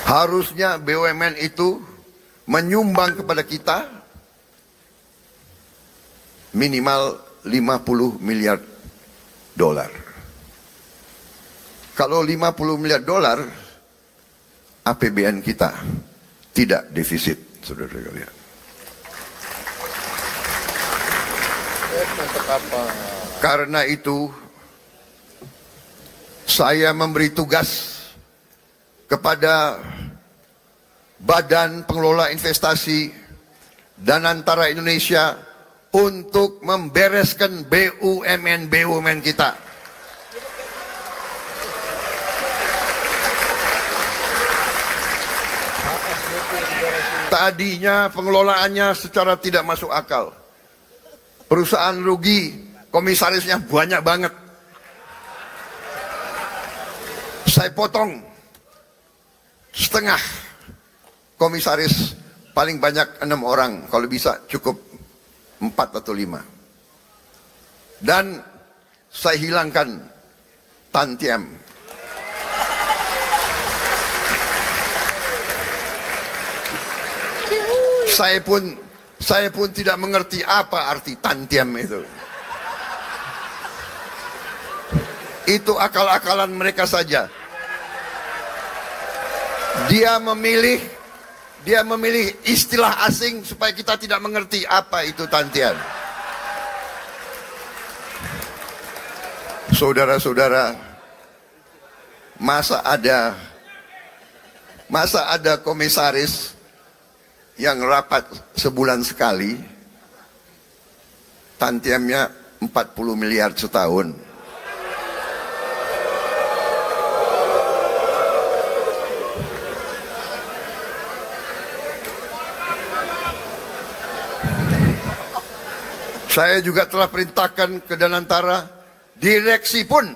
Harusnya BUMN itu menyumbang kepada kita minimal 50 miliar dolar. Kalau 50 miliar dolar, APBN kita tidak defisit, saudara sekalian. Karena itu, saya memberi tugas kepada Badan Pengelola Investasi dan Antara Indonesia untuk membereskan BUMN kita. Tadinya pengelolaannya secara tidak masuk akal. Perusahaan rugi, komisarisnya banyak banget. Saya potong setengah komisaris, paling banyak 6 orang, kalau bisa cukup 4 atau 5. Dan saya hilangkan tantiam. Saya pun tidak mengerti apa arti tantiam itu. Itu akal-akalan mereka saja. Dia memilih istilah asing supaya kita tidak mengerti apa itu tantian. Saudara-saudara, masa ada komisaris yang rapat sebulan sekali, tantiamnya 40 miliar setahun. Saya juga telah perintahkan ke Danantara, direksi pun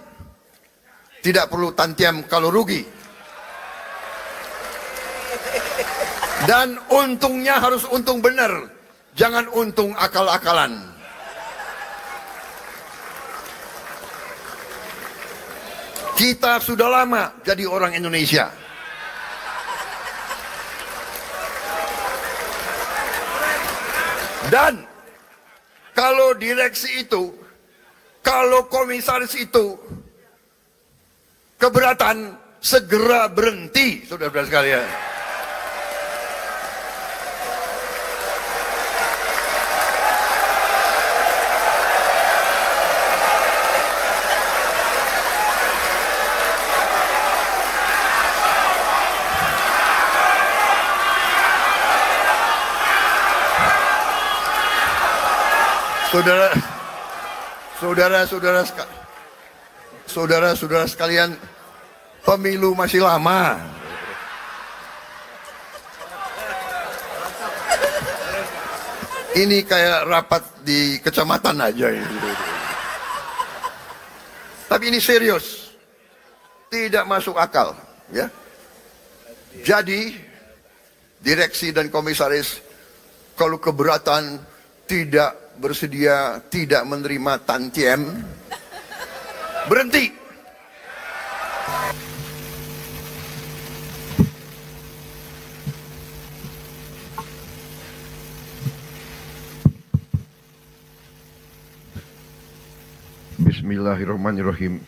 tidak perlu tantiam kalau rugi. Dan untungnya harus untung benar, jangan untung akal-akalan. Kita sudah lama jadi orang Indonesia. Dan kalau direksi itu, kalau komisaris itu keberatan, segera berhenti, saudara-saudara sekalian. Saudara-saudara sekalian, pemilu masih lama. Ini kayak rapat di kecamatan aja ini. Tapi ini serius, tidak masuk akal, ya. Jadi direksi dan komisaris kalau keberatan, tidak bersedia, tidak menerima tantiem, berhenti. Bismillahirrahmanirrahim.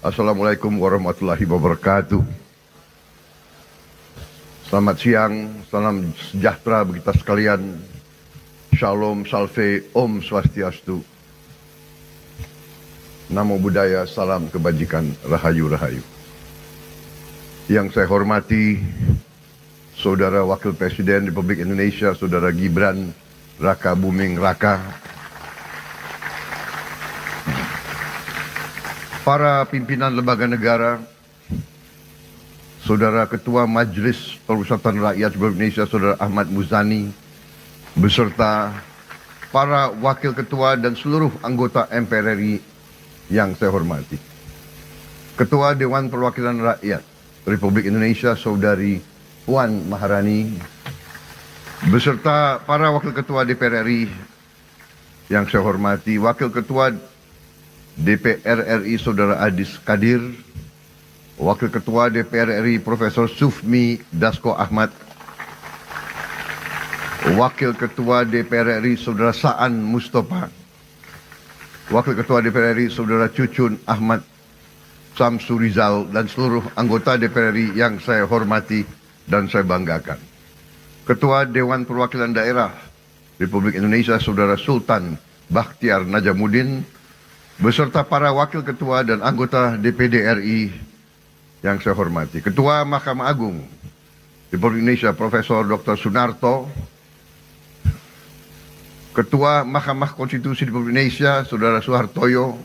Assalamualaikum warahmatullahi wabarakatuh. Selamat siang, salam sejahtera bagi kita sekalian. Shalom, salve, om swastiastu. Namo Buddhaya, salam kebajikan, rahayu rahayu. Yang saya hormati Saudara Wakil Presiden Republik Indonesia, Saudara Gibran Raka Buming Raka, para pimpinan lembaga negara, Saudara Ketua Majelis Permusyawaratan Rakyat Republik Indonesia, Saudara Ahmad Muzani, beserta para wakil ketua dan seluruh anggota MPR RI yang saya hormati. Ketua Dewan Perwakilan Rakyat Republik Indonesia, Saudari Puan Maharani, beserta para wakil ketua DPR RI yang saya hormati, Wakil Ketua DPR RI Saudara Adis Kadir, Wakil Ketua DPR RI Profesor Sufmi Dasko Ahmad, Wakil Ketua DPR RI Saudara Saan Mustafa, Wakil Ketua DPR RI Saudara Cucun Ahmad Samsurizal, dan seluruh anggota DPR RI yang saya hormati dan saya banggakan. Ketua Dewan Perwakilan Daerah Republik Indonesia Saudara Sultan Bakhtiar Najamuddin, beserta para Wakil Ketua dan anggota DPD RI yang saya hormati. Ketua Mahkamah Agung Republik Indonesia Profesor Dr. Sunarto, Ketua Mahkamah Konstitusi Republik Indonesia Saudara Suhartoyo,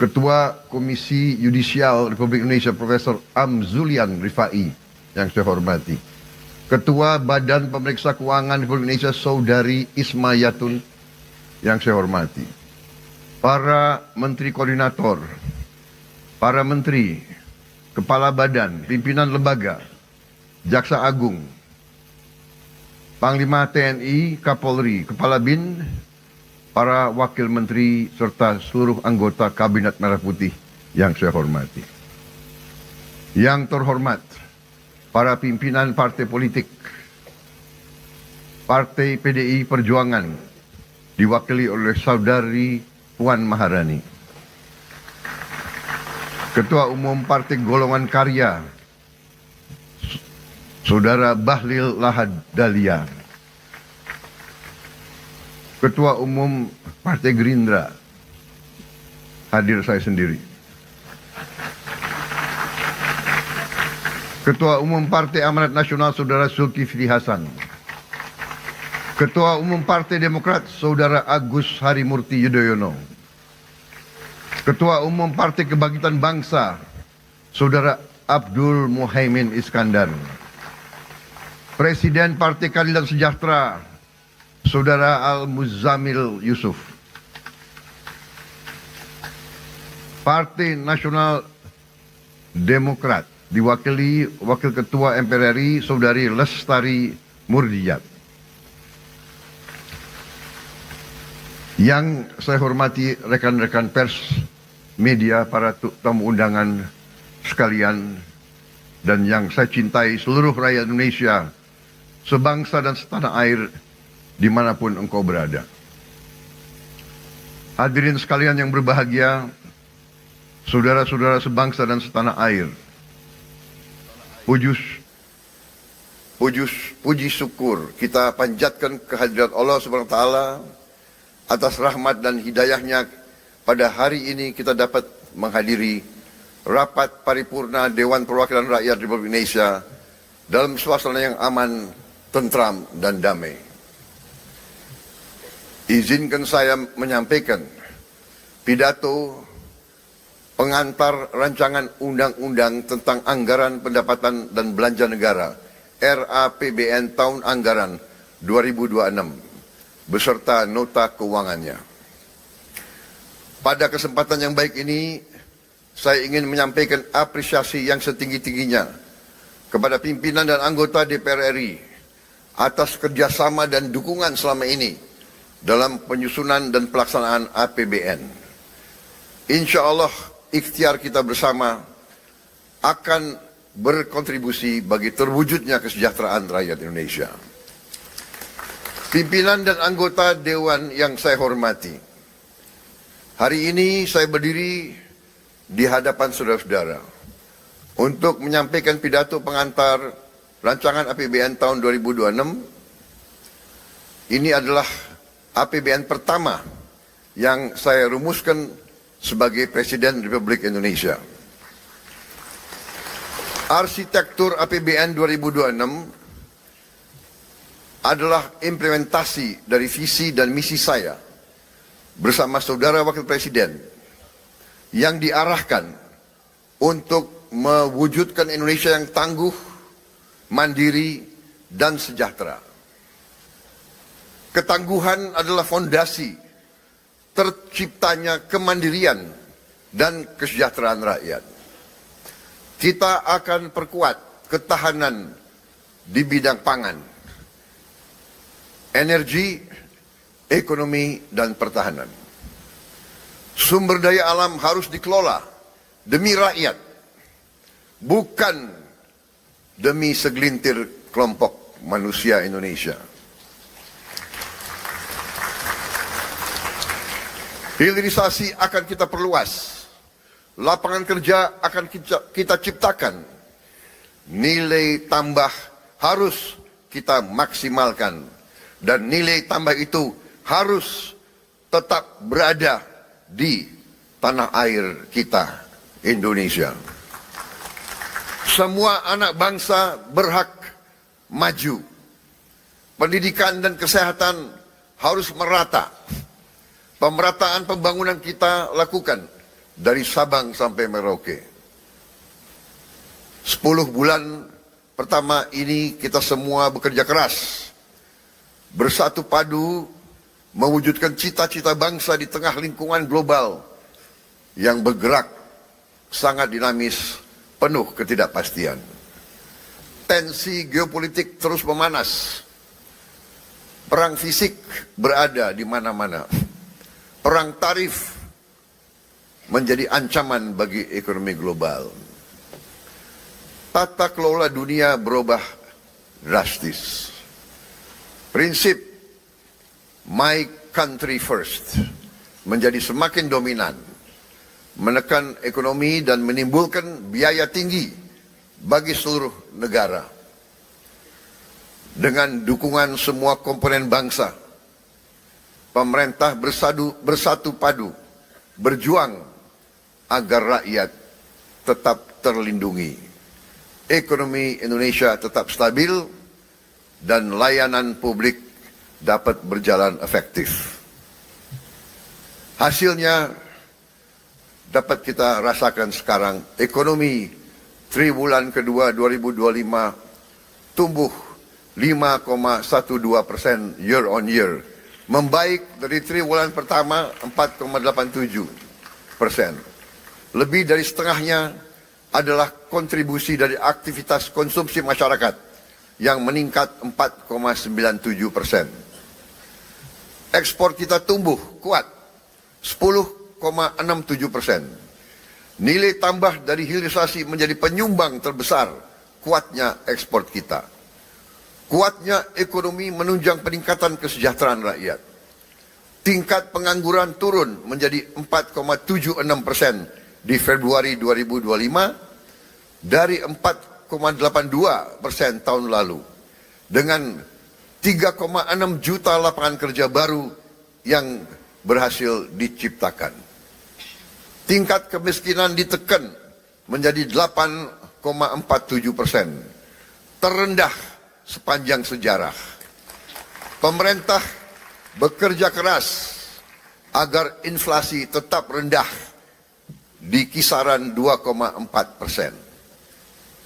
Ketua Komisi Yudisial Republik Indonesia Profesor Amzulian Rifai yang saya hormati, Ketua Badan Pemeriksa Keuangan Republik Indonesia Saudari Ismayatun yang saya hormati, para Menteri Koordinator, para Menteri, Kepala Badan, Pimpinan Lembaga, Jaksa Agung, Panglima TNI, Kapolri, Kepala BIN, para Wakil Menteri, serta seluruh anggota Kabinet Merah Putih yang saya hormati. Yang terhormat, para pimpinan partai politik, Partai PDI Perjuangan, diwakili oleh Saudari Puan Maharani, Ketua Umum Partai Golongan Karya, Saudara Bahlil Lahadalia, Ketua Umum Partai Gerindra, hadir saya sendiri, Ketua Umum Partai Amanat Nasional Saudara Zulkifli Hasan, Ketua Umum Partai Demokrat Saudara Agus Harimurti Yudhoyono, Ketua Umum Partai Kebangkitan Bangsa Saudara Abdul Muhaimin Iskandar, Presiden Partai Keadilan Sejahtera Saudara Al-Muzammil Yusuf, Partai Nasional Demokrat diwakili Wakil Ketua MPR RI Saudari Lestari Murdiyat. Yang saya hormati rekan-rekan pers, media, para tamu undangan sekalian, dan yang saya cintai seluruh rakyat Indonesia, sebangsa dan setanah air, dimanapun engkau berada. Hadirin sekalian yang berbahagia, saudara-saudara sebangsa dan setanah air, puji syukur kita panjatkan kehadirat Allah Subhanahu wa Ta'ala atas rahmat dan hidayahnya. Pada hari ini kita dapat menghadiri rapat paripurna Dewan Perwakilan Rakyat Republik Indonesia dalam suasana yang aman, tentram, dan damai. Izinkan saya menyampaikan pidato pengantar rancangan undang-undang tentang anggaran pendapatan dan belanja negara RAPBN tahun anggaran 2026 beserta nota keuangannya. Pada kesempatan yang baik ini, saya ingin menyampaikan apresiasi yang setinggi-tingginya kepada pimpinan dan anggota DPR RI atas kerjasama dan dukungan selama ini dalam penyusunan dan pelaksanaan APBN. Insya Allah, ikhtiar kita bersama akan berkontribusi bagi terwujudnya kesejahteraan rakyat Indonesia. Pimpinan dan anggota Dewan yang saya hormati, hari ini saya berdiri di hadapan saudara-saudara untuk menyampaikan pidato pengantar rancangan APBN tahun 2026. Ini adalah APBN pertama yang saya rumuskan sebagai Presiden Republik Indonesia. Arsitektur APBN 2026 adalah implementasi dari visi dan misi saya bersama saudara Wakil Presiden yang diarahkan untuk mewujudkan Indonesia yang tangguh, mandiri, dan sejahtera. Ketangguhan adalah fondasi terciptanya kemandirian dan kesejahteraan rakyat. Kita akan perkuat ketahanan di bidang pangan, energi, ekonomi, dan pertahanan. Sumber daya alam harus dikelola demi rakyat, bukan demi segelintir kelompok manusia Indonesia. Hilirisasi akan kita perluas, lapangan kerja akan kita ciptakan, nilai tambah harus kita maksimalkan, dan nilai tambah itu harus tetap berada di tanah air kita, Indonesia. Semua anak bangsa berhak maju. Pendidikan dan kesehatan harus merata. Pemerataan pembangunan kita lakukan dari Sabang sampai Merauke. 10 bulan pertama ini kita semua bekerja keras, bersatu padu mewujudkan cita-cita bangsa di tengah lingkungan global yang bergerak sangat dinamis, penuh ketidakpastian. Tensi geopolitik terus memanas. Perang fisik berada di mana-mana. Perang tarif menjadi ancaman bagi ekonomi global. Tata kelola dunia berubah drastis. Prinsip my country first menjadi semakin dominan, menekan ekonomi dan menimbulkan biaya tinggi bagi seluruh negara. Dengan dukungan semua komponen bangsa, pemerintah bersatu padu berjuang agar rakyat tetap terlindungi, ekonomi Indonesia tetap stabil, dan layanan publik dapat berjalan efektif. Hasilnya dapat kita rasakan sekarang. Ekonomi triwulan kedua 2025 tumbuh 5,12% year on year, membaik dari triwulan pertama 4,87%. Lebih dari setengahnya adalah kontribusi dari aktivitas konsumsi masyarakat yang meningkat 4,97%. Ekspor kita tumbuh kuat 10,67%. Nilai tambah dari hilirisasi menjadi penyumbang terbesar kuatnya ekspor kita. Kuatnya ekonomi menunjang peningkatan kesejahteraan rakyat. Tingkat pengangguran turun menjadi 4,76% di Februari 2025 dari 4,82% tahun lalu. Dengan 3,6 juta lapangan kerja baru yang berhasil diciptakan. Tingkat kemiskinan ditekan menjadi 8,47%. Terendah sepanjang sejarah. Pemerintah bekerja keras agar inflasi tetap rendah di kisaran 2,4%.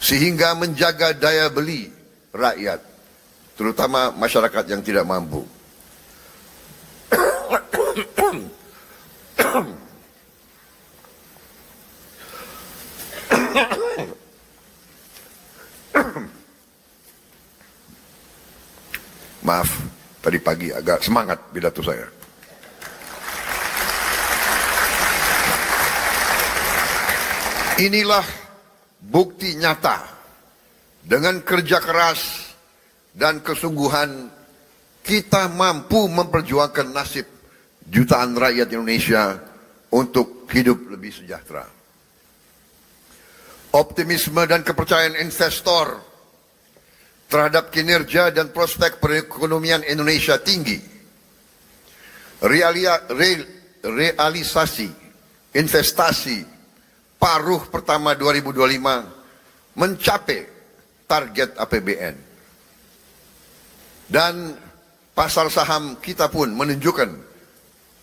Sehingga menjaga daya beli rakyat, terutama masyarakat yang tidak mampu. Maaf, tadi pagi agak semangat pidato saya. Inilah bukti nyata. Dengan kerja keras dan kesungguhan, kita mampu memperjuangkan nasib jutaan rakyat Indonesia untuk hidup lebih sejahtera. Optimisme dan kepercayaan investor terhadap kinerja dan prospek perekonomian Indonesia tinggi. Realisasi investasi paruh pertama 2025 mencapai target APBN. Dan pasar saham kita pun menunjukkan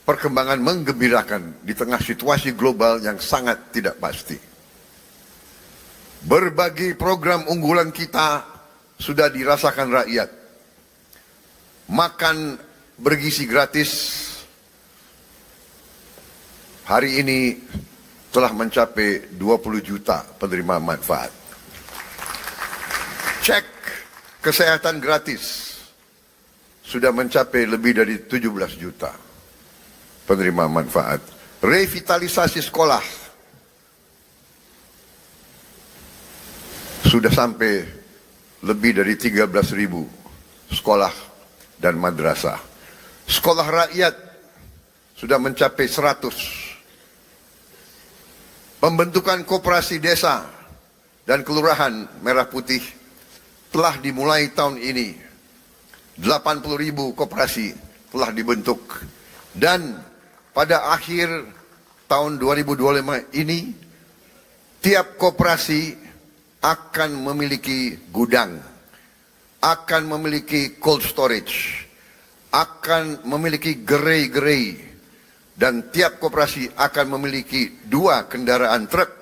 perkembangan menggembirakan di tengah situasi global yang sangat tidak pasti. Berbagai program unggulan kita sudah dirasakan rakyat. Makan bergizi gratis hari ini telah mencapai 20 juta penerima manfaat. Cek kesehatan gratis sudah mencapai lebih dari 17 juta penerima manfaat. Revitalisasi sekolah sudah sampai lebih dari 13.000 sekolah dan madrasah. Sekolah rakyat sudah mencapai 100. Pembentukan koperasi desa dan kelurahan Merah Putih telah dimulai tahun ini. 80.000 koperasi telah dibentuk. Dan pada akhir tahun 2025 ini, tiap koperasi akan memiliki gudang, akan memiliki cold storage, akan memiliki gerai-gerai, dan tiap koperasi akan memiliki 2 kendaraan truk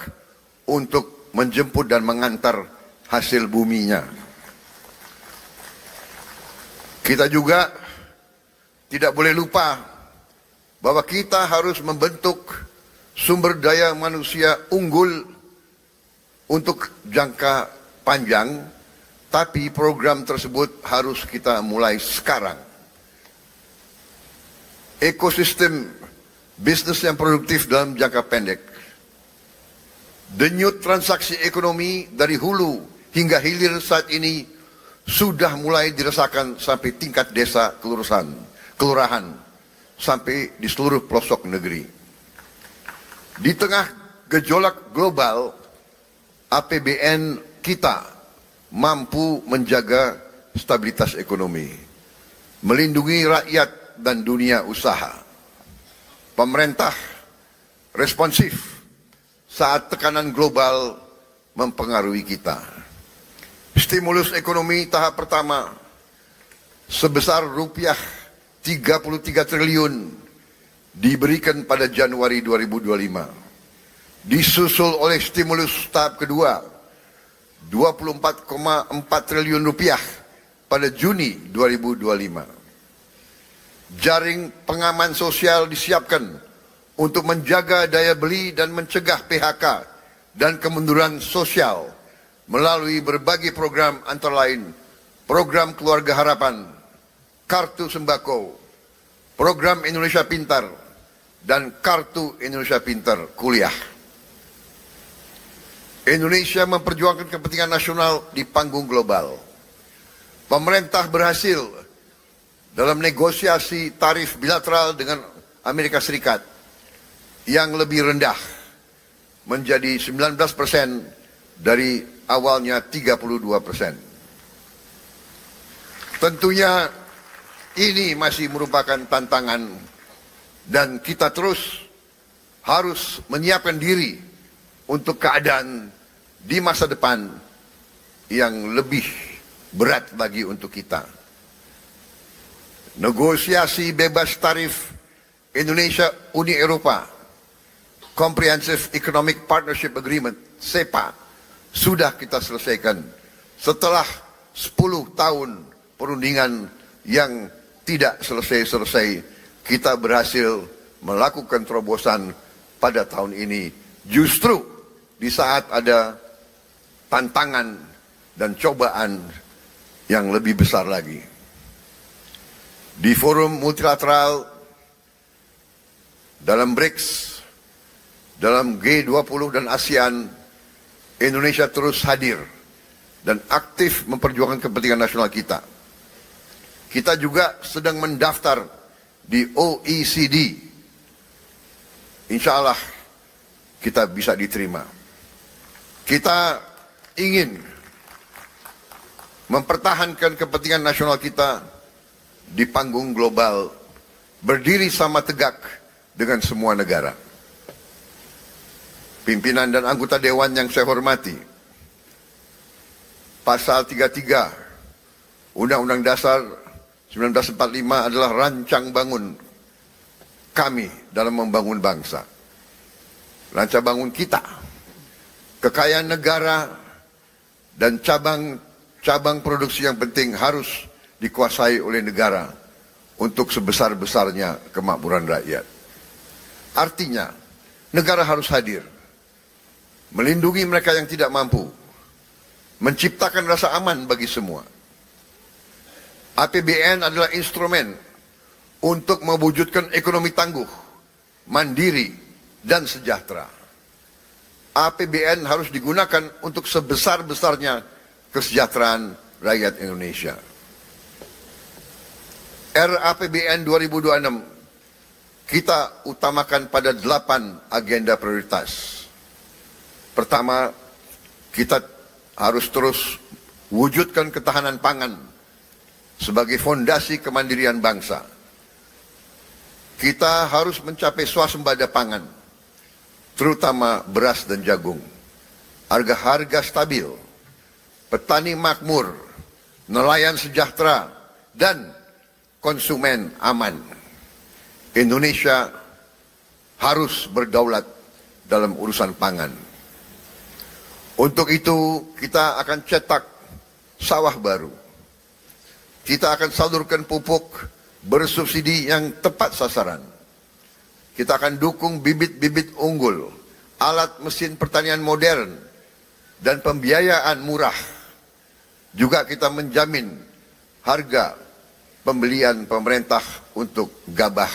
untuk menjemput dan mengantar hasil buminya. Kita juga tidak boleh lupa bahwa kita harus membentuk sumber daya manusia unggul untuk jangka panjang, tapi program tersebut harus kita mulai sekarang. Ekosistem bisnis yang produktif dalam jangka pendek. Denyut transaksi ekonomi dari hulu hingga hilir saat ini sudah mulai dirasakan sampai tingkat desa, kelurahan, sampai di seluruh pelosok negeri. Di tengah gejolak global, APBN kita mampu menjaga stabilitas ekonomi, melindungi rakyat dan dunia usaha. Pemerintah responsif saat tekanan global mempengaruhi kita. Stimulus ekonomi tahap pertama sebesar rupiah 33 triliun diberikan pada Januari 2025. Disusul oleh stimulus tahap kedua 24,4 triliun rupiah pada Juni 2025. Jaring pengaman sosial disiapkan untuk menjaga daya beli dan mencegah PHK dan kemunduran sosial melalui berbagai program antara lain program Keluarga Harapan, Kartu Sembako, program Indonesia Pintar, dan Kartu Indonesia Pintar Kuliah. Indonesia memperjuangkan kepentingan nasional di panggung global. Pemerintah berhasil dalam negosiasi tarif bilateral dengan Amerika Serikat yang lebih rendah menjadi 19% dari awalnya 32%. Tentunya ini masih merupakan tantangan dan kita terus harus menyiapkan diri untuk keadaan di masa depan yang lebih berat lagi untuk kita. Negosiasi bebas tarif Indonesia Uni Eropa, Comprehensive Economic Partnership Agreement, CEPA, sudah kita selesaikan setelah 10 tahun perundingan yang tidak selesai-selesai. Kita berhasil melakukan terobosan pada tahun ini, justru di saat ada tantangan dan cobaan yang lebih besar lagi. Di forum multilateral, dalam BRICS, dalam G20 dan ASEAN, Indonesia terus hadir dan aktif memperjuangkan kepentingan nasional kita. Kita juga sedang mendaftar di OECD. Insya Allah kita bisa diterima. Kita ingin mempertahankan kepentingan nasional kita di panggung global, berdiri sama tegak dengan semua negara. Pimpinan dan anggota dewan yang saya hormati, Pasal 33 Undang-Undang Dasar 1945 adalah rancang bangun kami dalam membangun bangsa. Rancang bangun kita, kekayaan negara, dan cabang produksi yang penting harus dikuasai oleh negara untuk sebesar-besarnya kemakmuran rakyat. Artinya, negara harus hadir, melindungi mereka yang tidak mampu, menciptakan rasa aman bagi semua. APBN adalah instrumen untuk mewujudkan ekonomi tangguh, mandiri, dan sejahtera. APBN harus digunakan untuk sebesar-besarnya kesejahteraan rakyat Indonesia. RAPBN 2026 kita utamakan pada 8 agenda prioritas. Pertama, kita harus terus wujudkan ketahanan pangan sebagai fondasi kemandirian bangsa. Kita harus mencapai swasembada pangan, terutama beras dan jagung. Harga-harga stabil, petani makmur, nelayan sejahtera, dan konsumen aman. Indonesia harus berdaulat dalam urusan pangan. Untuk itu, kita akan cetak sawah baru. Kita akan salurkan pupuk bersubsidi yang tepat sasaran. Kita akan dukung bibit-bibit unggul, alat mesin pertanian modern, dan pembiayaan murah. Juga kita menjamin harga pembelian pemerintah untuk gabah.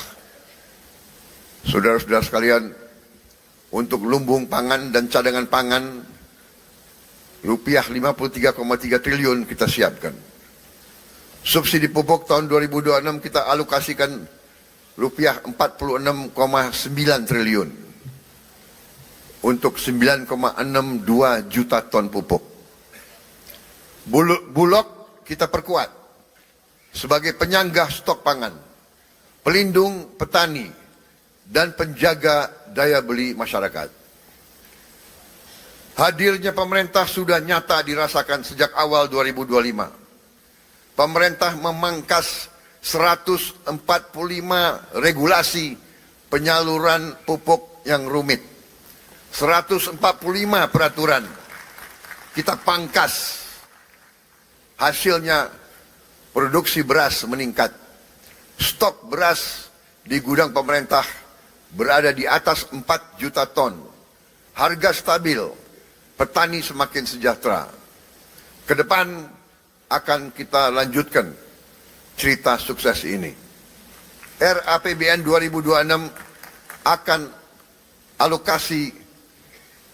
Saudara-saudara sekalian, untuk lumbung pangan dan cadangan pangan, rupiah 53,3 triliun kita siapkan. Subsidi pupuk tahun 2026 kita alokasikan rupiah 46,9 triliun untuk 9,62 juta ton pupuk. Bulog kita perkuat sebagai penyangga stok pangan, pelindung petani, dan penjaga daya beli masyarakat. Hadirnya pemerintah sudah nyata dirasakan sejak awal 2025. Pemerintah memangkas 145 regulasi penyaluran pupuk yang rumit. 145 peraturan kita pangkas. Hasilnya produksi beras meningkat. Stok beras di gudang pemerintah berada di atas 4 juta ton. Harga stabil, petani semakin sejahtera. Ke depan akan kita lanjutkan cerita sukses ini. RAPBN 2026 akan alokasi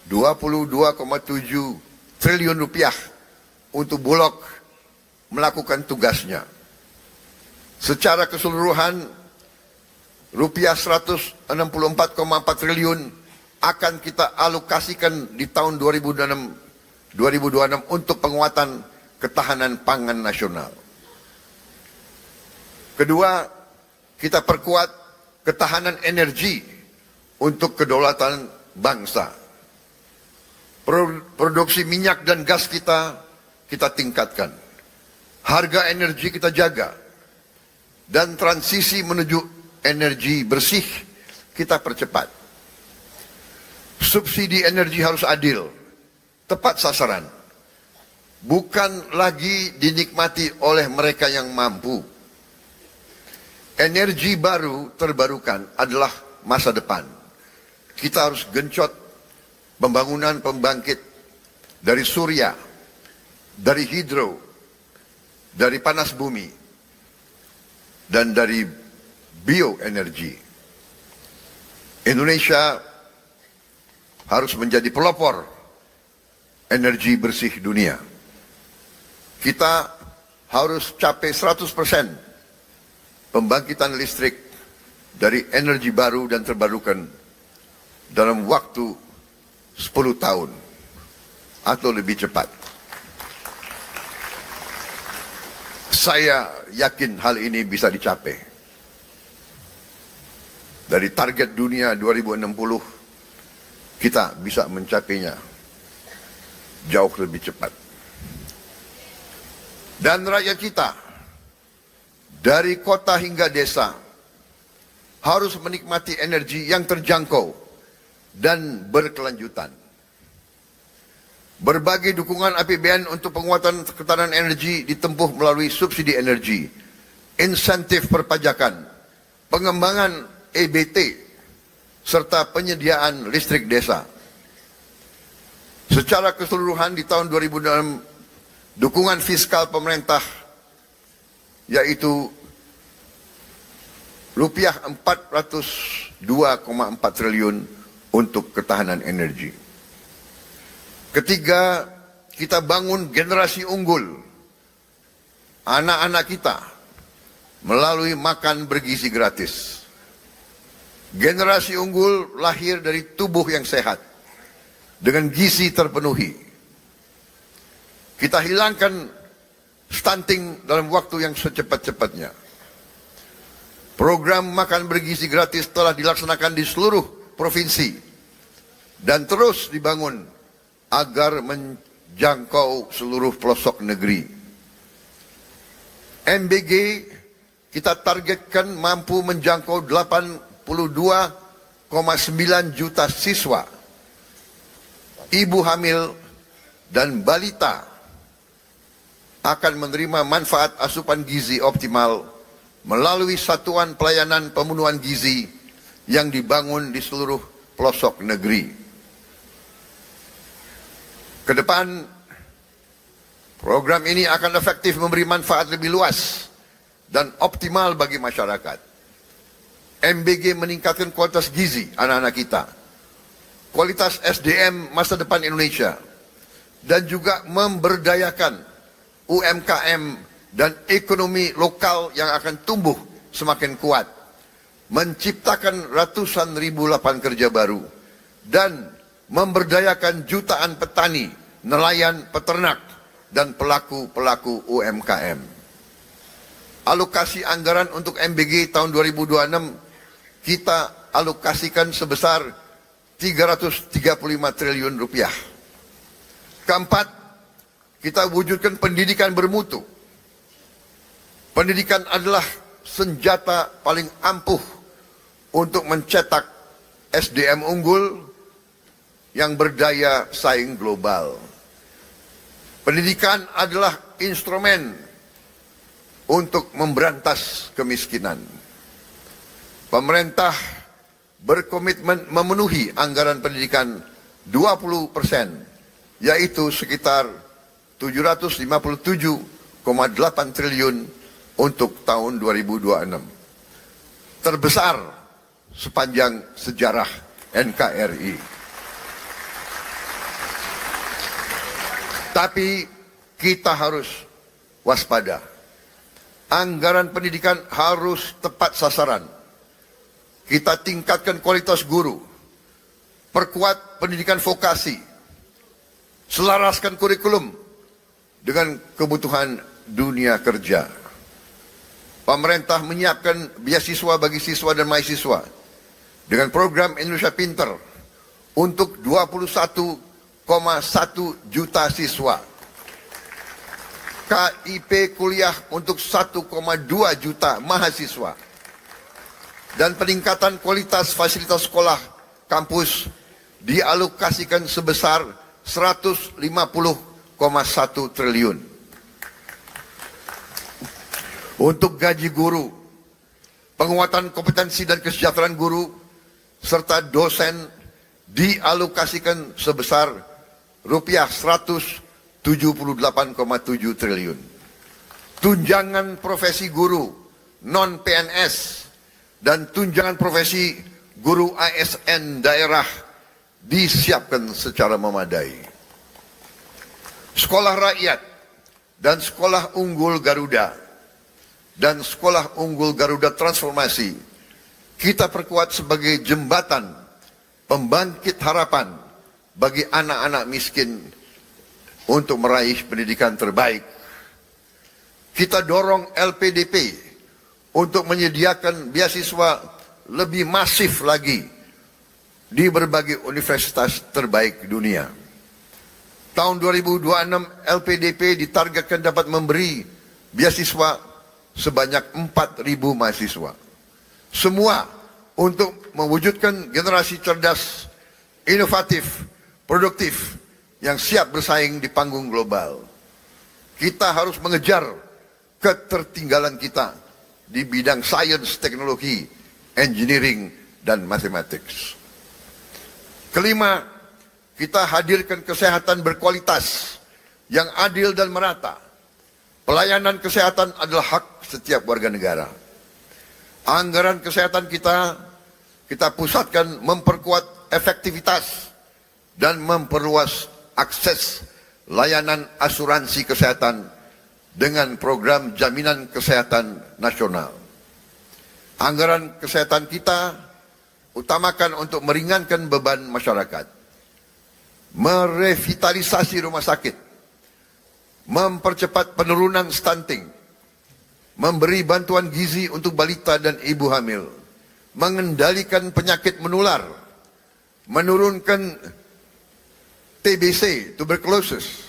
22,7 triliun rupiah untuk Bulog melakukan tugasnya. Secara keseluruhan, rupiah 164,4 triliun akan kita alokasikan di tahun 2026 untuk penguatan ketahanan pangan nasional. Kedua, kita perkuat ketahanan energi untuk kedaulatan bangsa. Produksi minyak dan gas kita tingkatkan. Harga energi kita jaga. Dan transisi menuju energi bersih kita percepat. Subsidi energi harus adil, tepat sasaran. Bukan lagi dinikmati oleh mereka yang mampu. Energi baru terbarukan adalah masa depan. Kita harus genjot pembangunan pembangkit dari surya, dari hidro, dari panas bumi, dan dari bioenergi. Indonesia harus menjadi pelopor energi bersih dunia. Kita harus capai 100% pembangkitan listrik dari energi baru dan terbarukan dalam waktu 10 tahun atau lebih cepat. Saya yakin hal ini bisa dicapai. Dari target dunia 2060, kita bisa mencapainya jauh lebih cepat. Dan rakyat kita, dari kota hingga desa, harus menikmati energi yang terjangkau dan berkelanjutan. Berbagai dukungan APBN untuk penguatan ketahanan energi ditempuh melalui subsidi energi, insentif perpajakan, pengembangan EBT, serta penyediaan listrik desa. Secara keseluruhan di tahun 2006, dukungan fiskal pemerintah yaitu rupiah 402,4 triliun untuk ketahanan energi. Ketiga, kita bangun generasi unggul, anak-anak kita, melalui makan bergizi gratis. Generasi unggul lahir dari tubuh yang sehat, dengan gizi terpenuhi. Kita hilangkan stunting dalam waktu yang secepat-cepatnya. Program makan bergizi gratis telah dilaksanakan di seluruh provinsi dan terus dibangun agar menjangkau seluruh pelosok negeri. MBG kita targetkan mampu menjangkau 82,9 juta siswa, ibu hamil dan balita akan menerima manfaat asupan gizi optimal melalui satuan pelayanan pemenuhan gizi yang dibangun di seluruh pelosok negeri. Kedepan, program ini akan efektif memberi manfaat lebih luas dan optimal bagi masyarakat. MBG meningkatkan kualitas gizi anak-anak kita, kualitas SDM masa depan Indonesia, dan juga memberdayakan UMKM dan ekonomi lokal yang akan tumbuh semakin kuat, menciptakan ratusan ribu lapangan kerja baru, dan memberdayakan jutaan petani, nelayan, peternak, dan pelaku-pelaku UMKM. Alokasi anggaran untuk MBG tahun 2026 kita alokasikan sebesar 335 triliun rupiah. Keempat, kita wujudkan pendidikan bermutu. Pendidikan adalah senjata paling ampuh untuk mencetak SDM unggul yang berdaya saing global. Pendidikan adalah instrumen untuk memberantas kemiskinan. Pemerintah berkomitmen memenuhi anggaran pendidikan 20%, yaitu sekitar 757,8 triliun untuk tahun 2026. Terbesar sepanjang sejarah NKRI. Tapi kita harus waspada. Anggaran pendidikan harus tepat sasaran. Kita tingkatkan kualitas guru, perkuat pendidikan vokasi, selaraskan kurikulum dengan kebutuhan dunia kerja. Pemerintah menyiapkan beasiswa bagi siswa dan mahasiswa dengan program Indonesia Pinter untuk 21,1 juta siswa. KIP kuliah untuk 1,2 juta mahasiswa. Dan peningkatan kualitas fasilitas sekolah kampus dialokasikan sebesar 150,1 triliun. Untuk gaji guru, penguatan kompetensi dan kesejahteraan guru, serta dosen dialokasikan sebesar rupiah 178,7 triliun. Tunjangan profesi guru non-PNS dan tunjangan profesi guru ASN daerah disiapkan secara memadai. Sekolah rakyat dan sekolah unggul Garuda dan sekolah unggul Garuda Transformasi kita perkuat sebagai jembatan pembangkit harapan bagi anak-anak miskin untuk meraih pendidikan terbaik. Kita dorong LPDP untuk menyediakan beasiswa lebih masif lagi di berbagai universitas terbaik dunia. Tahun 2026 LPDP ditargetkan dapat memberi beasiswa sebanyak 4.000 mahasiswa. Semua untuk mewujudkan generasi cerdas, inovatif, produktif yang siap bersaing di panggung global. Kita harus mengejar ketertinggalan kita di bidang sains, teknologi, engineering, dan mathematics. Kelima, kita hadirkan kesehatan berkualitas yang adil dan merata. Pelayanan kesehatan adalah hak setiap warga negara. Anggaran kesehatan kita pusatkan memperkuat efektivitas dan memperluas akses layanan asuransi kesehatan dengan program jaminan kesehatan nasional. Anggaran kesehatan kita utamakan untuk meringankan beban masyarakat, merevitalisasi rumah sakit, mempercepat penurunan stunting, memberi bantuan gizi untuk balita dan ibu hamil, mengendalikan penyakit menular, menurunkan TBC, tuberculosis,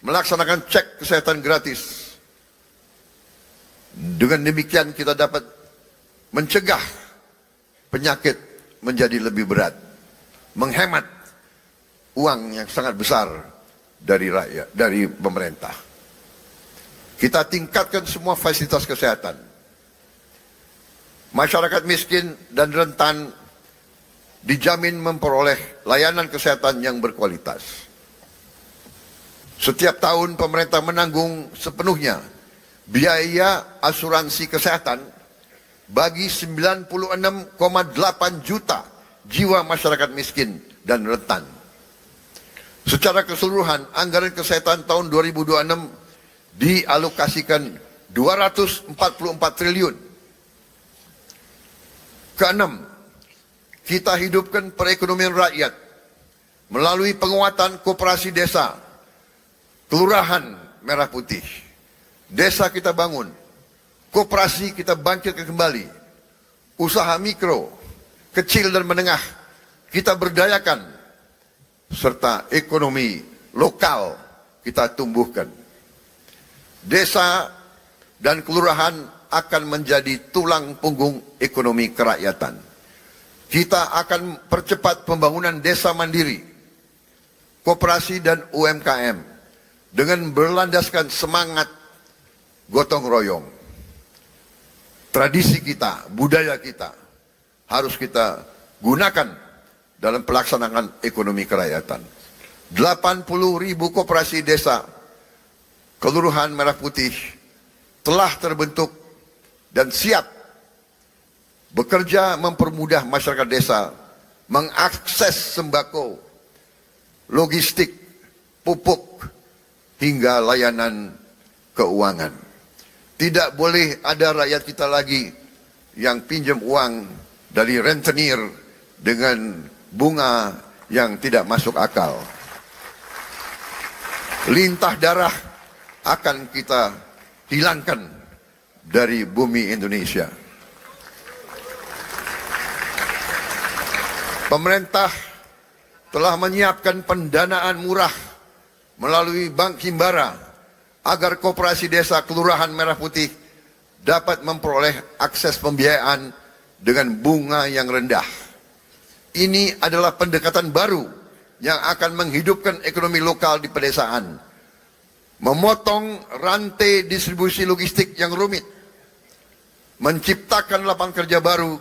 melaksanakan cek kesehatan gratis. Dengan demikian kita dapat mencegah penyakit menjadi lebih berat, menghemat uang yang sangat besar dari rakyat, dari pemerintah. Kita tingkatkan semua fasilitas kesehatan. Masyarakat miskin dan rentan dijamin memperoleh layanan kesehatan yang berkualitas. Setiap tahun pemerintah menanggung sepenuhnya biaya asuransi kesehatan bagi 96,8 juta jiwa masyarakat miskin dan rentan. Secara keseluruhan, anggaran kesehatan tahun 2026 dialokasikan 244 triliun. Keenam, kita hidupkan perekonomian rakyat melalui penguatan koperasi desa, kelurahan merah putih. Desa kita bangun, koperasi kita bangkitkan kembali, usaha mikro, kecil dan menengah kita berdayakan, serta ekonomi lokal kita tumbuhkan. Desa dan kelurahan akan menjadi tulang punggung ekonomi kerakyatan. Kita akan percepat pembangunan desa mandiri, koperasi dan UMKM dengan berlandaskan semangat gotong royong. Tradisi kita, budaya kita harus kita gunakan dalam pelaksanaan ekonomi kerakyatan. 80.000 koperasi desa Kelurahan Merah Putih telah terbentuk dan siap bekerja mempermudah masyarakat desa mengakses sembako, logistik, pupuk, hingga layanan keuangan. Tidak boleh ada rakyat kita lagi yang pinjam uang dari rentenir dengan bunga yang tidak masuk akal. Lintah darah akan kita hilangkan dari bumi Indonesia. Pemerintah telah menyiapkan pendanaan murah melalui Bank Himbara agar koperasi desa Kelurahan Merah Putih dapat memperoleh akses pembiayaan dengan bunga yang rendah. Ini adalah pendekatan baru yang akan menghidupkan ekonomi lokal di pedesaan, memotong rantai distribusi logistik yang rumit, menciptakan lapangan kerja baru,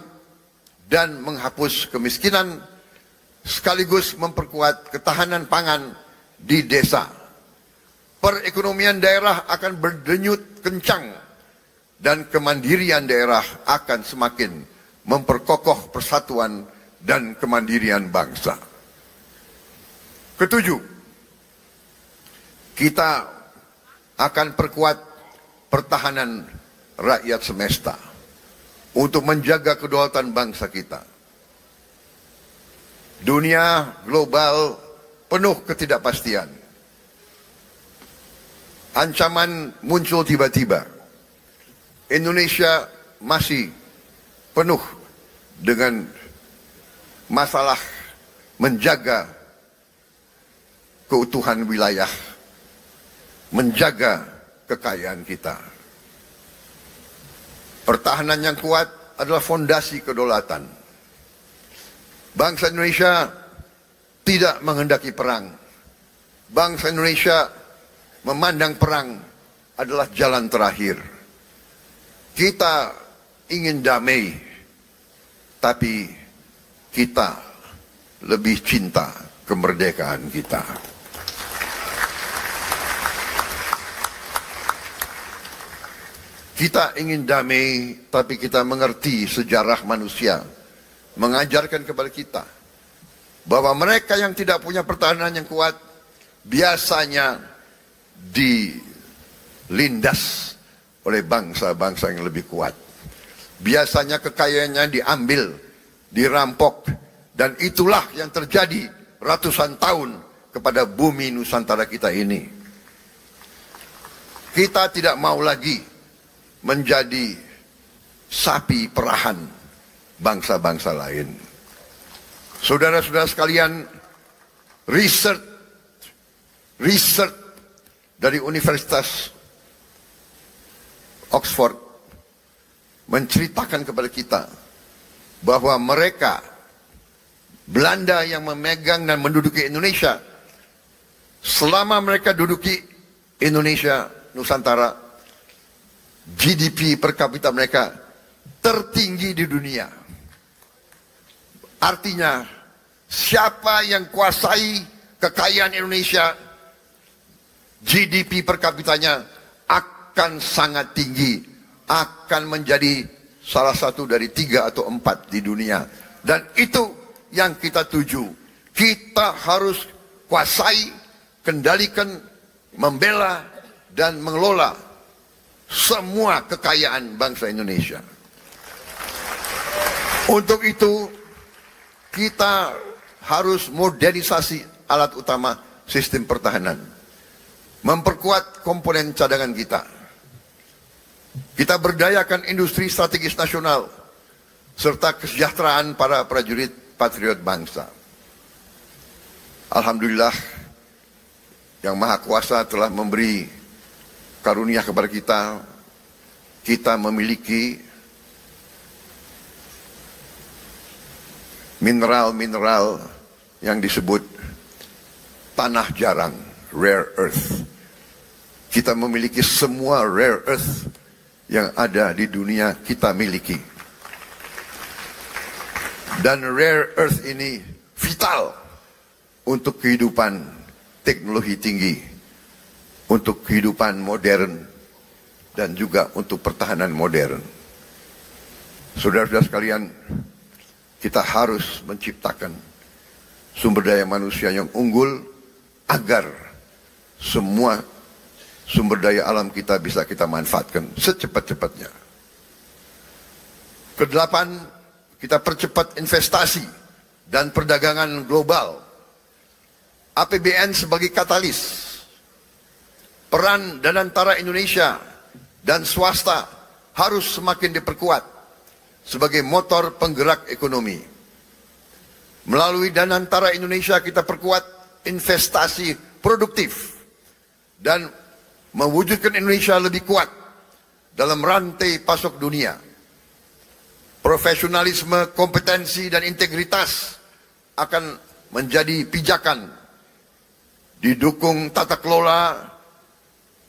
dan menghapus kemiskinan, sekaligus memperkuat ketahanan pangan di desa. Perekonomian daerah akan berdenyut kencang dan kemandirian daerah akan semakin memperkokoh persatuan dan kemandirian bangsa. Ketujuh, kita akan perkuat pertahanan rakyat semesta untuk menjaga kedaulatan bangsa kita. Dunia global penuh ketidakpastian. Ancaman muncul tiba-tiba. Indonesia masih penuh dengan masalah menjaga keutuhan wilayah, menjaga kekayaan kita. Pertahanan yang kuat adalah fondasi kedaulatan. Bangsa Indonesia tidak menghendaki perang. Bangsa Indonesia memandang perang adalah jalan terakhir. Kita ingin damai, tapi kita lebih cinta kemerdekaan kita. Kita ingin damai, tapi kita mengerti sejarah manusia, mengajarkan kepada kita bahwa mereka yang tidak punya pertahanan yang kuat biasanya dilindas oleh bangsa-bangsa yang lebih kuat. Biasanya kekayaannya diambil, dirampok, dan itulah yang terjadi ratusan tahun kepada bumi Nusantara kita ini. Kita tidak mau lagi menjadi sapi perahan bangsa-bangsa lain. Saudara-saudara sekalian, riset dari Universitas Oxford menceritakan kepada kita bahwa mereka, Belanda yang memegang dan menduduki Indonesia, selama mereka duduki Indonesia, Nusantara, GDP per kapita mereka tertinggi di dunia. Artinya, siapa yang kuasai kekayaan Indonesia, GDP per kapitanya akan sangat tinggi, akan menjadi salah satu dari 3 atau 4 di dunia. Dan itu yang kita tuju. Kita harus kuasai, kendalikan, membela, dan mengelola semua kekayaan bangsa Indonesia. Untuk itu, kita harus modernisasi alat utama sistem pertahanan. Memperkuat komponen cadangan kita. Kita berdayakan industri strategis nasional, serta kesejahteraan para prajurit patriot bangsa. Alhamdulillah, Yang Maha Kuasa telah memberi karunia kepada kita. Kita memiliki mineral-mineral yang disebut tanah jarang, rare earth. Kita memiliki semua rare earth yang ada di dunia, kita miliki. Dan rare earth ini vital untuk kehidupan teknologi tinggi, untuk kehidupan modern, dan juga untuk pertahanan modern. Saudara-saudara sekalian, kita harus menciptakan sumber daya manusia yang unggul agar semua sumber daya alam kita bisa kita manfaatkan secepat-cepatnya. Kedelapan, kita percepat investasi dan perdagangan global. APBN sebagai katalis. Peran dan antara Indonesia dan swasta harus semakin diperkuat sebagai motor penggerak ekonomi. Melalui Danantara Indonesia kita perkuat investasi produktif dan mewujudkan Indonesia lebih kuat dalam rantai pasok dunia. Profesionalisme, kompetensi, dan integritas akan menjadi pijakan, didukung tata kelola,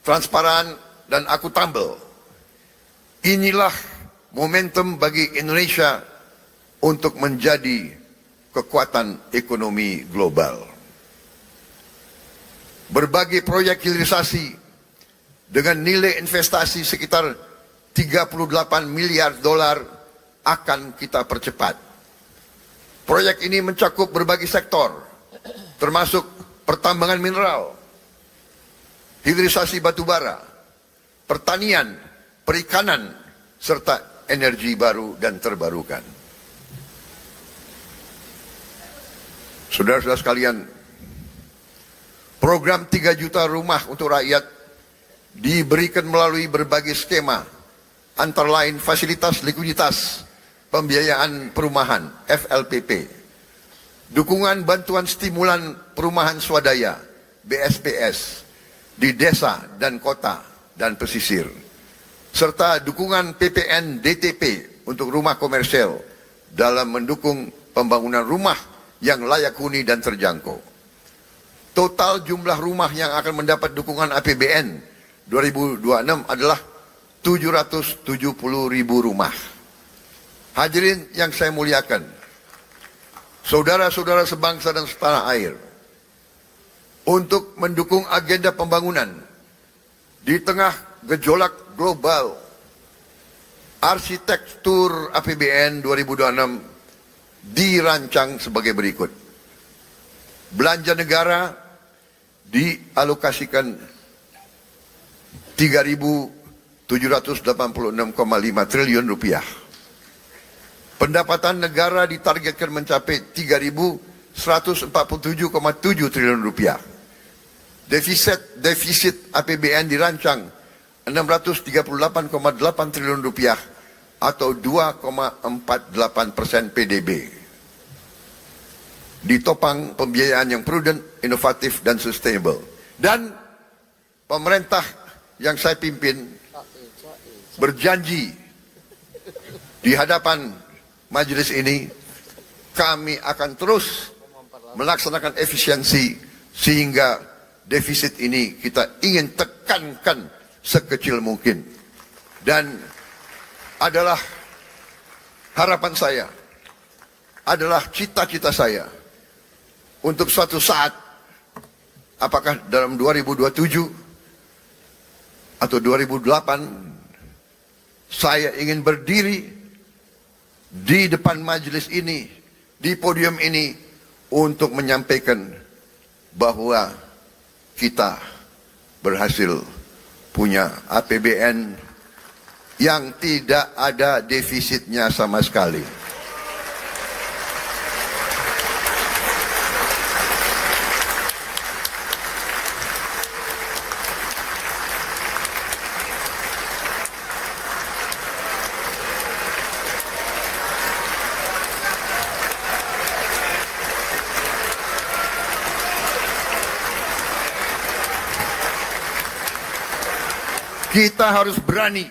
transparan, dan akuntabel. Inilah momentum bagi Indonesia untuk menjadi kekuatan ekonomi global. Berbagai proyek hilirisasi dengan nilai investasi sekitar 38 miliar dolar akan kita percepat. Proyek ini mencakup berbagai sektor, termasuk pertambangan mineral, hilirisasi batubara, pertanian, perikanan, serta energi baru dan terbarukan. Saudara-saudara sekalian, program 3 juta rumah untuk rakyat diberikan melalui berbagai skema, antara lain fasilitas likuiditas, pembiayaan perumahan, FLPP, dukungan bantuan stimulan perumahan swadaya, BSPS, di desa dan kota dan pesisir, serta dukungan PPN DTP untuk rumah komersial dalam mendukung pembangunan rumah yang layak huni dan terjangkau. Total jumlah rumah yang akan mendapat dukungan APBN 2026 adalah 770.000 rumah. Hadirin yang saya muliakan, saudara-saudara sebangsa dan setanah air, untuk mendukung agenda pembangunan di tengah gejolak global, arsitektur APBN 2026 dirancang sebagai berikut. Belanja negara dialokasikan 3.786,5 triliun rupiah. Pendapatan negara ditargetkan mencapai 3.147,7 triliun rupiah. Defisit APBN dirancang 638,8 triliun rupiah atau 2,48% PDB. Ditopang pembiayaan yang prudent, inovatif, dan sustainable. Dan pemerintah yang saya pimpin berjanji di hadapan majelis ini, kami akan terus melaksanakan efisiensi sehingga defisit ini kita ingin tekankan sekecil mungkin. Dan adalah harapan saya, adalah cita-cita saya untuk suatu saat, apakah dalam 2027 atau 2008, saya ingin berdiri di depan majelis ini, di podium ini, untuk menyampaikan bahwa kita berhasil punya APBN yang tidak ada defisitnya sama sekali. Kita harus berani.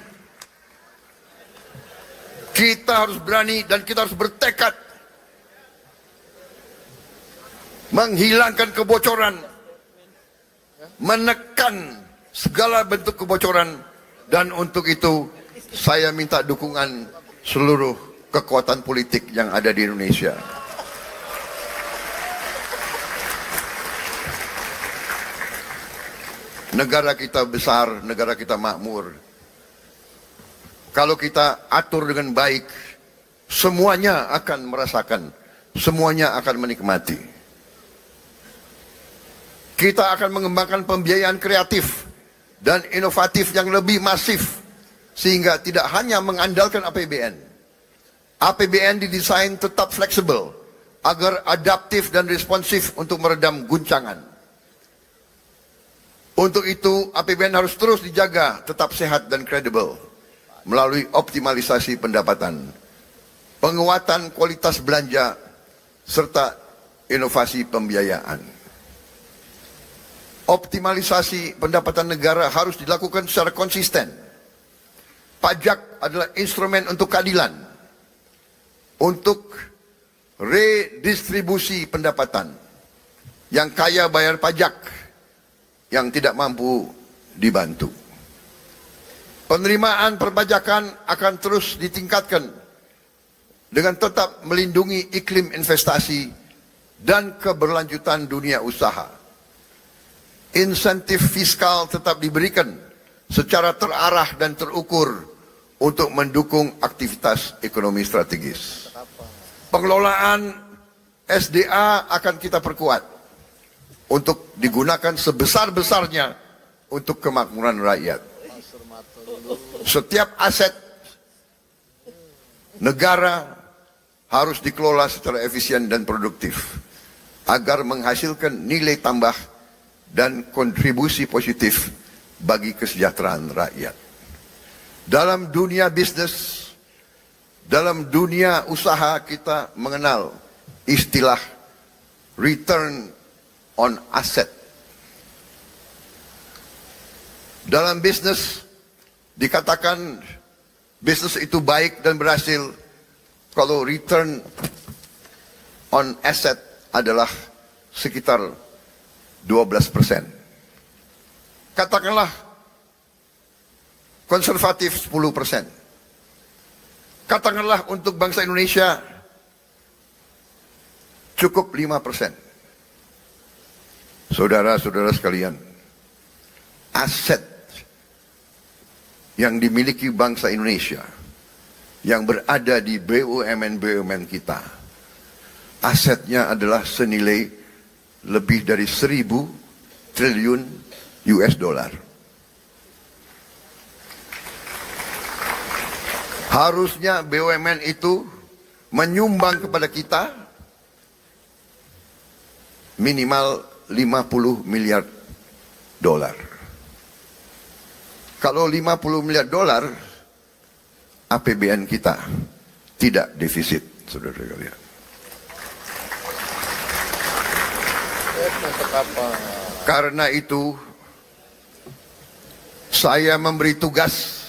Kita harus berani dan kita harus bertekad menghilangkan kebocoran, menekan segala bentuk kebocoran, dan untuk itu saya minta dukungan seluruh kekuatan politik yang ada di Indonesia. Negara kita besar, negara kita makmur. Kalau kita atur dengan baik, semuanya akan merasakan, semuanya akan menikmati. Kita akan mengembangkan pembiayaan kreatif dan inovatif yang lebih masif, sehingga tidak hanya mengandalkan APBN. APBN didesain tetap fleksibel, agar adaptif dan responsif untuk meredam guncangan. Untuk itu, APBN harus terus dijaga tetap sehat dan kredibel melalui optimalisasi pendapatan, penguatan kualitas belanja, serta inovasi pembiayaan. Optimalisasi pendapatan negara harus dilakukan secara konsisten. Pajak adalah instrumen untuk keadilan, untuk redistribusi pendapatan. Yang kaya bayar pajak, yang tidak mampu dibantu. Penerimaan perpajakan akan terus ditingkatkan dengan tetap melindungi iklim investasi dan keberlanjutan dunia usaha. Insentif fiskal tetap diberikan secara terarah dan terukur untuk mendukung aktivitas ekonomi strategis. Pengelolaan SDA akan kita perkuat untuk digunakan sebesar-besarnya untuk kemakmuran rakyat. Setiap aset negara harus dikelola secara efisien dan produktif agar menghasilkan nilai tambah dan kontribusi positif bagi kesejahteraan rakyat. Dalam dunia bisnis, dalam dunia usaha, kita mengenal istilah return on asset. Dalam bisnis dikatakan bisnis itu baik dan berhasil kalau return on asset adalah sekitar 12%. Katakanlah konservatif 10%. Katakanlah untuk bangsa Indonesia cukup 5%. Saudara-saudara sekalian, aset yang dimiliki bangsa Indonesia, yang berada di BUMN-BUMN kita, asetnya adalah senilai lebih dari 1.000 triliun US dollar. Harusnya BUMN itu menyumbang kepada kita minimal 50 miliar dolar. Kalau 50 miliar dolar, APBN kita tidak defisit, saudara lihat. Karena itu, saya memberi tugas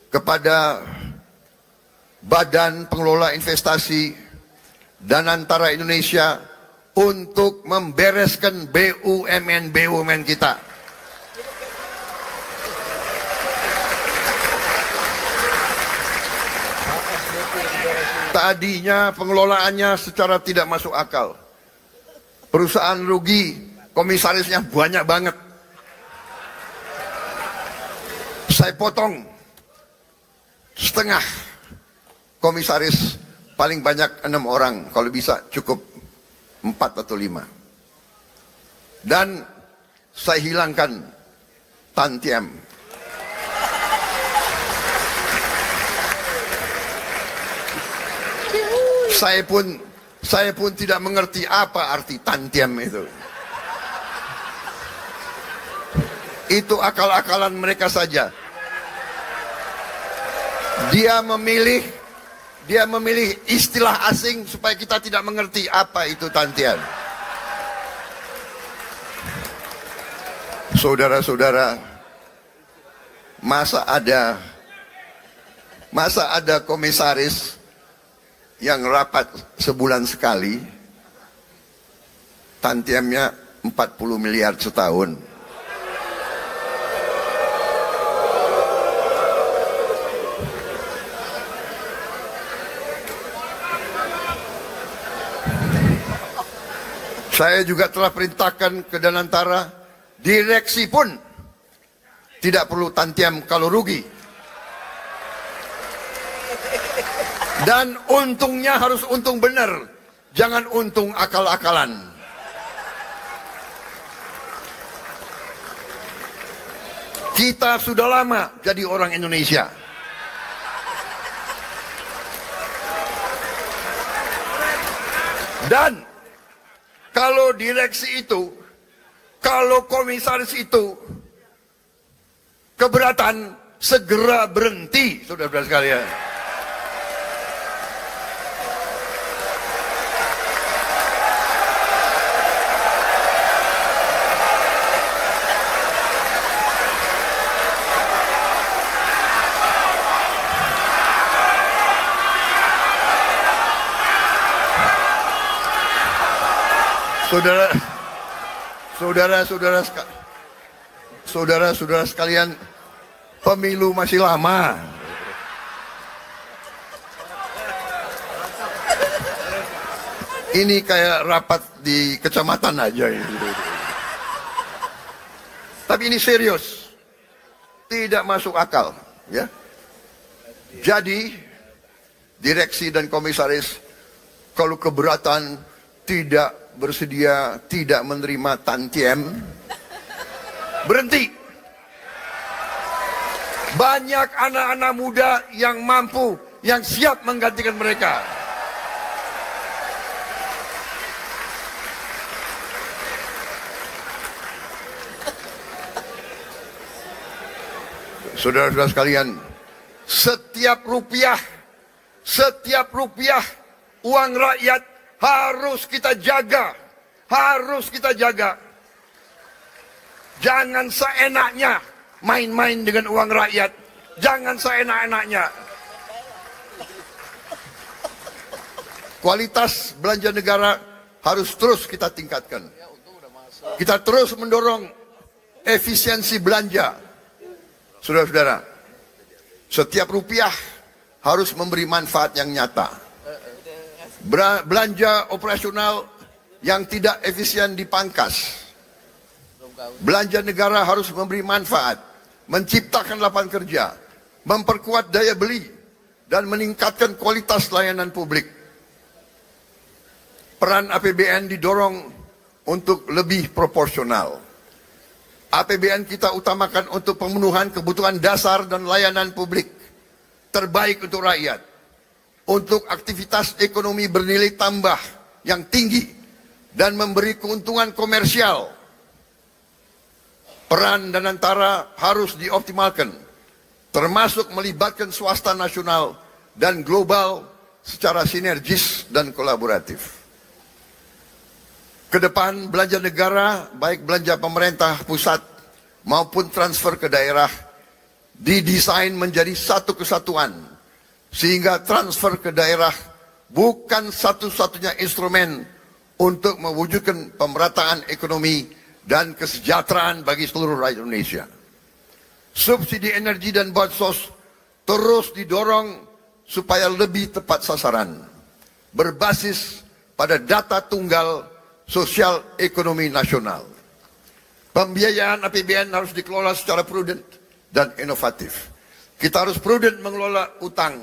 kepada Badan Pengelola Investasi Danantara Indonesia untuk membereskan BUMN kita. Tadinya pengelolaannya secara tidak masuk akal. Perusahaan rugi, komisarisnya banyak banget. Saya potong setengah komisaris, paling banyak 6 orang, kalau bisa cukup 4 atau 5. Dan saya hilangkan tantiem. Saya pun tidak mengerti apa arti tantiem itu. Itu akal-akalan mereka saja. Dia memilih istilah asing supaya kita tidak mengerti apa itu tantiem. Saudara-saudara, masa ada komisaris yang rapat sebulan sekali, tantiemnya 40 miliar setahun. Saya juga telah perintahkan ke Danantara, direksi pun tidak perlu tantiem kalau rugi. Dan untungnya harus untung benar, jangan untung akal-akalan. Kita sudah lama jadi orang Indonesia. Dan kalau direksi itu, kalau komisaris itu keberatan, segera berhenti, saudara-saudara sekalian. Saudara-saudara sekalian, pemilu masih lama. Ini kayak rapat di kecamatan aja ini. Tapi ini serius, tidak masuk akal, ya. Jadi direksi dan komisaris kalau keberatan, tidak bersedia, tidak menerima tantiem, berhenti. Banyak anak-anak muda yang mampu, yang siap menggantikan mereka. Saudara-saudara sekalian, setiap rupiah uang rakyat harus kita jaga, Jangan seenaknya main-main dengan uang rakyat, jangan seenak-enaknya. Kualitas belanja negara harus terus kita tingkatkan. Kita terus mendorong efisiensi belanja. Saudara-saudara, setiap rupiah harus memberi manfaat yang nyata. Belanja operasional yang tidak efisien dipangkas. Belanja negara harus memberi manfaat, menciptakan lapangan kerja, memperkuat daya beli, dan meningkatkan kualitas layanan publik. Peran APBN didorong untuk lebih proporsional. APBN kita utamakan untuk pemenuhan kebutuhan dasar dan layanan publik terbaik untuk rakyat, untuk aktivitas ekonomi bernilai tambah yang tinggi dan memberi keuntungan komersial. Peran dan antara harus dioptimalkan, termasuk melibatkan swasta nasional dan global secara sinergis dan kolaboratif. Kedepan belanja negara, baik belanja pemerintah pusat maupun transfer ke daerah, didesain menjadi satu kesatuan, sehingga transfer ke daerah bukan satu-satunya instrumen untuk mewujudkan pemerataan ekonomi dan kesejahteraan bagi seluruh rakyat Indonesia. Subsidi energi dan bansos terus didorong supaya lebih tepat sasaran, berbasis pada data tunggal sosial ekonomi nasional. Pembiayaan APBN harus dikelola secara prudent dan inovatif. Kita harus prudent mengelola utang,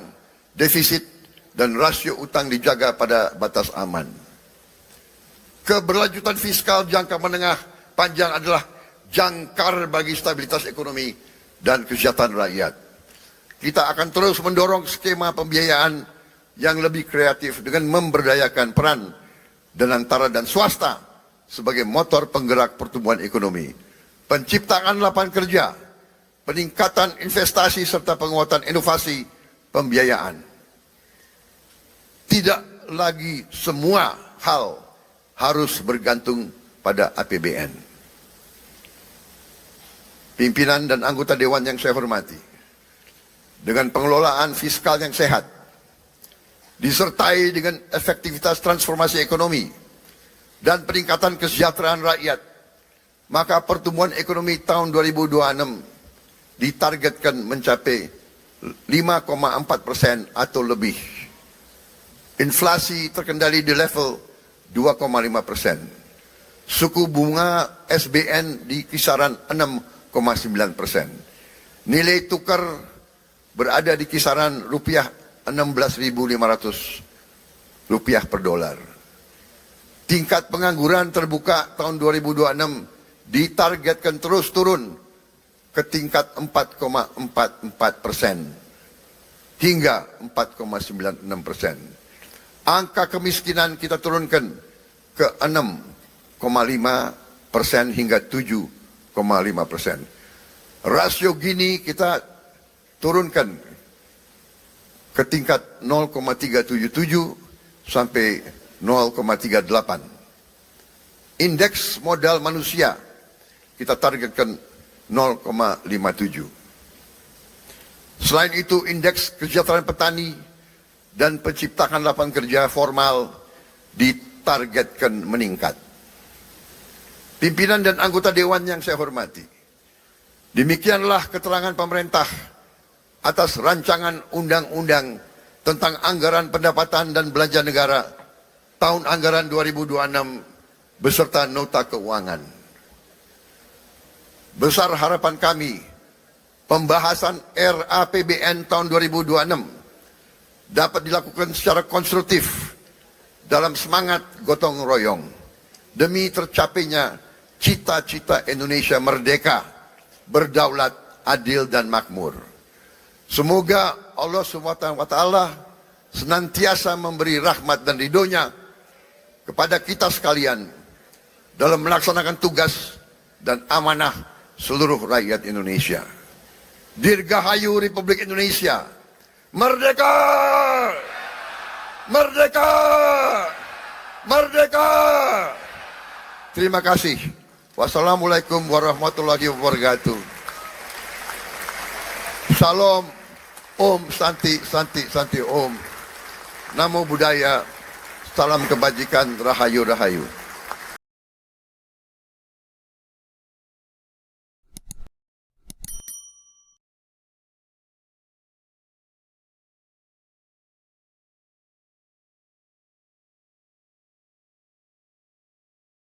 defisit, dan rasio utang dijaga pada batas aman. Keberlanjutan fiskal jangka menengah panjang adalah jangkar bagi stabilitas ekonomi dan kesejahteraan rakyat. Kita akan terus mendorong skema pembiayaan yang lebih kreatif dengan memberdayakan peran dan antara dan swasta sebagai motor penggerak pertumbuhan ekonomi, penciptaan lapangan kerja, peningkatan investasi serta penguatan inovasi pembiayaan. Tidak lagi semua hal harus bergantung pada APBN. Pimpinan dan anggota dewan yang saya hormati, dengan pengelolaan fiskal yang sehat, disertai dengan efektivitas transformasi ekonomi dan peningkatan kesejahteraan rakyat, maka pertumbuhan ekonomi tahun 2026 ditargetkan mencapai 5,4% atau lebih. Inflasi terkendali di level 2,5%. Suku bunga SBN di kisaran 6,9%. Nilai tukar berada di kisaran rupiah 16.500 rupiah per dolar. Tingkat pengangguran terbuka tahun 2026 ditargetkan terus turun ke tingkat 4,44% hingga 4,96%. Angka kemiskinan kita turunkan ke 6,5% hingga 7,5%. Rasio Gini kita turunkan ke tingkat 0,377 sampai 0,38. Indeks modal manusia kita targetkan 0,57. Selain itu, indeks kesejahteraan petani dan penciptaan lapangan kerja formal ditargetkan meningkat. Pimpinan dan anggota dewan yang saya hormati, demikianlah keterangan pemerintah atas rancangan undang-undang tentang anggaran pendapatan dan belanja negara tahun anggaran 2026 beserta nota keuangan. Besar harapan kami, pembahasan RAPBN tahun 2026 dapat dilakukan secara konstruktif dalam semangat gotong royong demi tercapainya cita-cita Indonesia merdeka, berdaulat, adil dan makmur. Semoga Allah SWT senantiasa memberi rahmat dan ridhonya kepada kita sekalian dalam melaksanakan tugas dan amanah seluruh rakyat Indonesia. Dirgahayu Republik Indonesia. Merdeka! Merdeka! Merdeka! Terima kasih. Wassalamualaikum warahmatullahi wabarakatuh. Salam. Om Santi, Santi, Santi, Om. Namo Buddhaya, salam kebajikan, Rahayu, Rahayu.